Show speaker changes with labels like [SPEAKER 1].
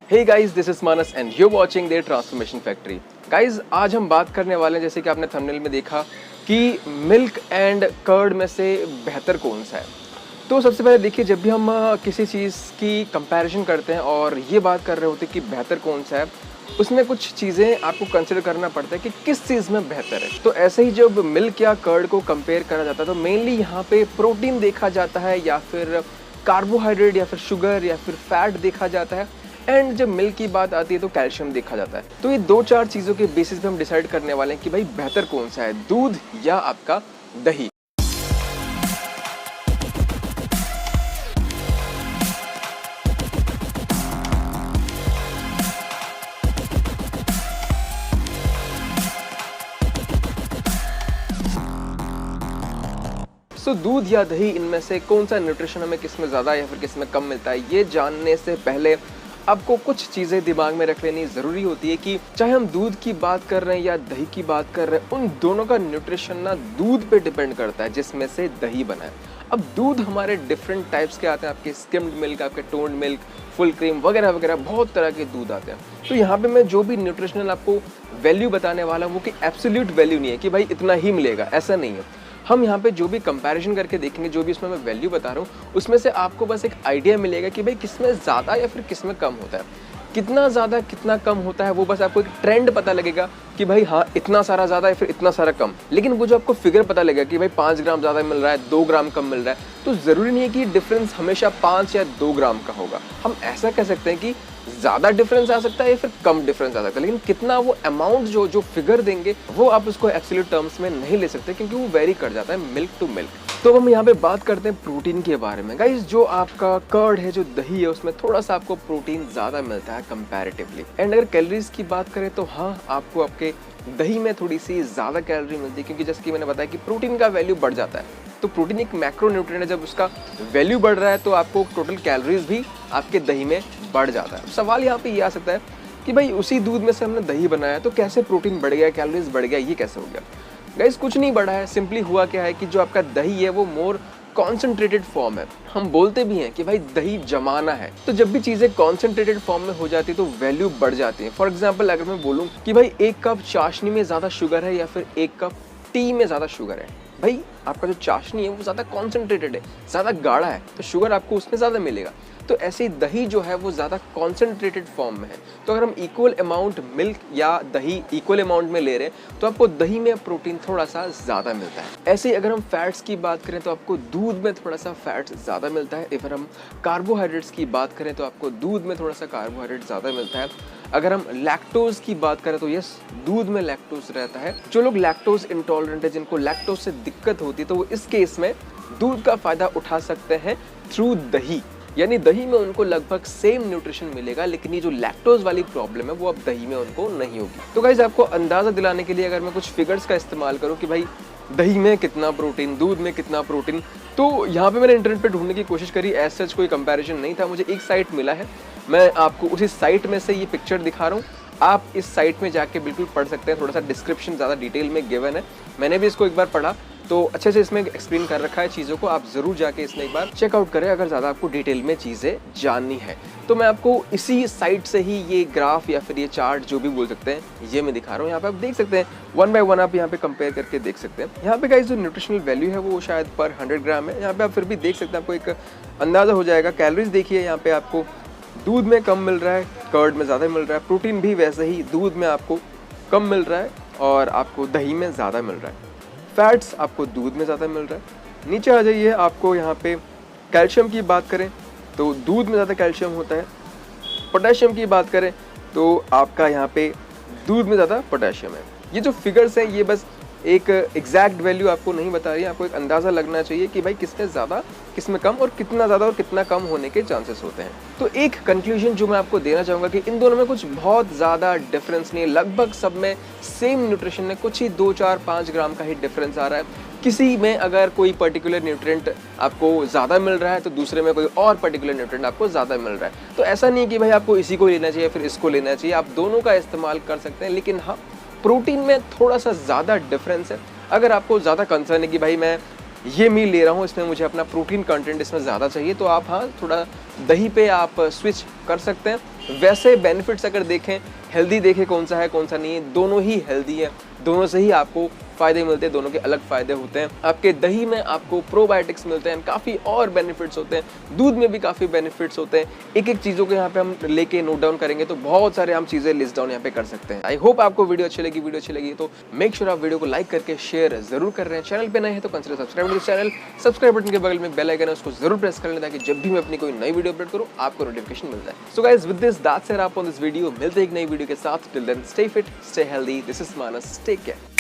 [SPEAKER 1] Hey guys, this is Manas and you watching the transformation factory. Guys, आज हम बात करने वाले हैं, जैसे कि आपने थंबनेल में देखा, कि मिल्क एंड कर्ड में से बेहतर कौन सा है। तो सबसे पहले देखिए, जब भी हम किसी चीज़ की कंपैरिजन करते हैं और ये बात कर रहे होते हैं कि बेहतर कौन सा है, उसमें कुछ चीज़ें आपको कंसिडर करना पड़ता है कि किस चीज़ में बेहतर है। तो ऐसे ही जब मिल्क या कर्ड को कंपेयर करा जाता है तो मेनली यहाँ पे प्रोटीन देखा जाता है, या फिर कार्बोहाइड्रेट, या फिर शुगर, या फिर फैट देखा जाता है। एंड जब मिल्क की बात आती है तो कैल्शियम देखा जाता है। तो ये दो चार चीज़ों के बेसिस पे हम डिसाइड करने वाले हैं कि भाई बेहतर कौन सा है, दूध या आपका दही। दूध या दही, इनमें से कौन सा न्यूट्रिशन हमें किसमें ज़्यादा या फिर किसमें कम मिलता है, ये जानने से पहले आपको कुछ चीज़ें दिमाग में रख लेनी ज़रूरी होती है कि चाहे हम दूध की बात कर रहे हैं या दही की बात कर रहे हैं, उन दोनों का न्यूट्रिशन ना दूध पे डिपेंड करता है जिसमें से दही बना है। अब दूध हमारे डिफरेंट टाइप्स के आते हैं, आपके स्किम्ड मिल्क, आपके टोन्ड मिल्क, फुल क्रीम वगैरह वगैरह, बहुत तरह के दूध आते हैं। तो यहाँ पे मैं जो भी न्यूट्रिशनल आपको वैल्यू बताने वाला हूँ वो कि एब्सोल्यूट वैल्यू नहीं है कि भाई इतना ही मिलेगा, ऐसा नहीं है। हम यहाँ पे जो भी कंपैरिजन करके देखेंगे, जो भी इसमें मैं वैल्यू बता रहा हूँ, उसमें से आपको बस एक आइडिया मिलेगा कि भाई किसमें ज़्यादा या फिर किसमें कम होता है। कितना ज़्यादा कितना कम होता है वो बस आपको एक ट्रेंड पता लगेगा कि भाई हाँ, इतना सारा ज़्यादा या फिर इतना सारा कम। लेकिन वो जो आपको फिगर पता लगेगा कि भाई 5 ग्राम ज़्यादा मिल रहा है, 2 ग्राम कम मिल रहा है, तो ज़रूरी नहीं है कि डिफरेंस हमेशा 5 या 2 ग्राम का होगा। हम ऐसा कह सकते हैं कि ज़्यादा डिफरेंस आ सकता है या फिर कम डिफरेंस आ सकता है, लेकिन कितना वो अमाउंट जो फिगर देंगे वो आप उसको एब्सोल्यूट टर्म्स में नहीं ले सकते, क्योंकि वो वेरी कर जाता है मिल्क टू मिल्क। तो हम यहाँ पे बात करते हैं प्रोटीन के बारे में। गाइस, जो आपका कर्ड है, जो दही है, उसमें थोड़ा सा आपको प्रोटीन ज़्यादा मिलता है कंपैरेटिवली। एंड अगर कैलोरीज की बात करें तो हाँ, आपको आपके दही में थोड़ी सी ज़्यादा कैलोरी मिलती है, क्योंकि जैसे कि मैंने बताया कि प्रोटीन का वैल्यू बढ़ जाता है। तो प्रोटीन एक मैक्रो न्यूट्रिएंट है, जब उसका वैल्यू बढ़ रहा है तो आपको टोटल कैलोरीज भी आपके दही में बढ़ जाता है। सवाल यहाँ पे ये आ सकता है कि भाई उसी दूध में से हमने दही बनाया तो कैसे प्रोटीन बढ़ गया, कैलोरीज बढ़ गया, ये कैसे हो गया। गाइस, कुछ नहीं बढ़ा है, सिंपली हुआ क्या है कि जो आपका दही है वो मोर कॉन्सेंट्रेटेड फॉर्म है। हम बोलते भी हैं कि भाई दही जमाना है, तो जब भी चीज़ें कॉन्सेंट्रेटेड फॉर्म में हो जाती है तो वैल्यू बढ़ जाती है। फॉर एग्जाम्पल, अगर मैं बोलूँ कि भाई 1 कप चाशनी में ज़्यादा शुगर है या फिर 1 कप टी में ज़्यादा शुगर है, भाई आपका जो चाशनी है वो ज़्यादा कॉन्सेंट्रेटेड है, ज़्यादा गाढ़ा है, तो शुगर आपको उसमें ज़्यादा मिलेगा। तो ऐसे ही दही जो है वो ज़्यादा कॉन्सेंट्रेटेड फॉर्म में है। तो अगर हम इक्वल अमाउंट मिल्क या दही इक्वल अमाउंट में ले रहे हैं तो आपको दही में प्रोटीन थोड़ा सा ज़्यादा मिलता है। ऐसे ही अगर हम फैट्स की बात करें तो आपको दूध में थोड़ा सा फैट्स ज़्यादा मिलता है। अगर हम कार्बोहाइड्रेट्स की बात करें तो आपको दूध में थोड़ा सा कार्बोहाइड्रेट ज़्यादा मिलता है। अगर हम लैक्टोज की बात करें तो यस, दूध में लैक्टोज रहता है। जो लोग लैक्टोज इंटॉलरेंट है, जिनको लैक्टोज से दिक्कत होती है, तो वो इस केस में दूध का फ़ायदा उठा सकते हैं थ्रू दही। यानी दही में उनको लगभग सेम न्यूट्रिशन मिलेगा, लेकिन ये जो लैक्टोज वाली प्रॉब्लम है वो अब दही में उनको नहीं होगी। तो गाइस, आपको अंदाज़ा दिलाने के लिए अगर मैं कुछ फिगर्स का इस्तेमाल करूँ कि भाई दही में कितना प्रोटीन, दूध में कितना प्रोटीन, तो यहाँ पे मैंने इंटरनेट पे ढूंढने की कोशिश करी। एज सच कोई कंपैरिजन नहीं था, मुझे एक साइट मिला है, मैं आपको उसी साइट में से ये पिक्चर दिखा रहा हूँ। आप इस साइट में जाके बिल्कुल पढ़ सकते हैं, थोड़ा सा डिस्क्रिप्शन ज़्यादा डिटेल में गिवन है। मैंने भी इसको एक बार पढ़ा तो अच्छे से इसमें एक्सप्लेन कर रखा है चीज़ों को, आप ज़रूर जाके इसमें एक बार चेकआउट करें अगर ज़्यादा आपको डिटेल में चीज़ें जाननी है। तो मैं आपको इसी साइट से ही ये ग्राफ या फिर ये चार्ट जो भी बोल सकते हैं, ये मैं दिखा रहा हूँ। यहाँ पे आप देख सकते हैं, 1 बाय 1 आप यहाँ पे कंपेयर करके देख सकते हैं। यहाँ पे गाइस जो न्यूट्रिशनल वैल्यू है वो शायद पर 100 ग्राम है। यहाँ पे आप फिर भी देख सकते हैं, आपको एक अंदाज़ा हो जाएगा। कैलोरीज देखिए, यहाँ पे आपको दूध में कम मिल रहा है, कर्ड में ज़्यादा मिल रहा है। प्रोटीन भी वैसे ही दूध में आपको कम मिल रहा है और आपको दही में ज़्यादा मिल रहा है। फैट्स आपको दूध में ज़्यादा मिल रहा है। नीचे आ जाइए, आपको यहाँ पे कैल्शियम की बात करें तो दूध में ज़्यादा कैल्शियम होता है। पोटेशियम की बात करें तो आपका यहाँ पे दूध में ज़्यादा पोटेशियम है। ये जो फिगर्स हैं ये बस एक एग्जैक्ट वैल्यू आपको नहीं बता रही है, आपको एक अंदाज़ा लगना चाहिए कि भाई किसमें ज़्यादा किसमें कम और कितना ज़्यादा और कितना कम होने के चांसेस होते हैं। तो एक कंक्लूजन जो मैं आपको देना चाहूँगा कि इन दोनों में कुछ बहुत ज़्यादा डिफरेंस नहीं है, लगभग सब में सेम न्यूट्रिशन है, कुछ ही 2, 4, 5 ग्राम का ही डिफरेंस आ रहा है। किसी में अगर कोई पर्टिकुलर न्यूट्रिएंट आपको ज़्यादा मिल रहा है तो दूसरे में कोई और पर्टिकुलर न्यूट्रिएंट आपको ज़्यादा मिल रहा है। तो ऐसा नहीं कि भाई आपको इसी को लेना चाहिए फिर इसको लेना चाहिए, आप दोनों का इस्तेमाल कर सकते हैं। लेकिन हाँ, प्रोटीन में थोड़ा सा ज़्यादा डिफरेंस है। अगर आपको ज़्यादा कंसर्न है कि भाई मैं ये मील ले रहा हूँ, इसमें मुझे अपना प्रोटीन कंटेंट इसमें ज़्यादा चाहिए, तो आप हाँ थोड़ा दही पे आप स्विच कर सकते हैं। वैसे बेनिफिट्स अगर देखें, हेल्दी देखें कौन सा है कौन सा नहीं है, दोनों ही हेल्दी है, दोनों से ही आपको फायदे मिलते हैं, दोनों के अलग फायदे होते हैं। आपके दही में आपको प्रोबायोटिक्स मिलते हैं, काफ़ी और बेनिफिट्स होते हैं, दूध में भी काफ़ी बेनिफिट्स होते हैं। एक एक चीज़ों को यहाँ पे हम लेके नोट डाउन करेंगे तो बहुत सारे हम चीज़ें लिस्ट डाउन यहाँ पे कर सकते हैं। आई होप आपको वीडियो अच्छी लगी तो मेक श्योर आप वीडियो को लाइक करके शेयर जरूर कर रहे हैं। चैनल पे नए हैं तो consider subscribe to channel, subscribe button के बगल में बेल आइकन है उसको जरूर प्रेस कर लें ताकि जब भी मैं अपनी कोई नई वीडियो अपलोड करूँ आपको नोटिफिकेशन मिल जाए। So guys with this that's it आप ऑन दिस वीडियो, मिलते हैं एक नई वीडियो के साथ। Till then stay fit, stay healthy, this is Manas, take care.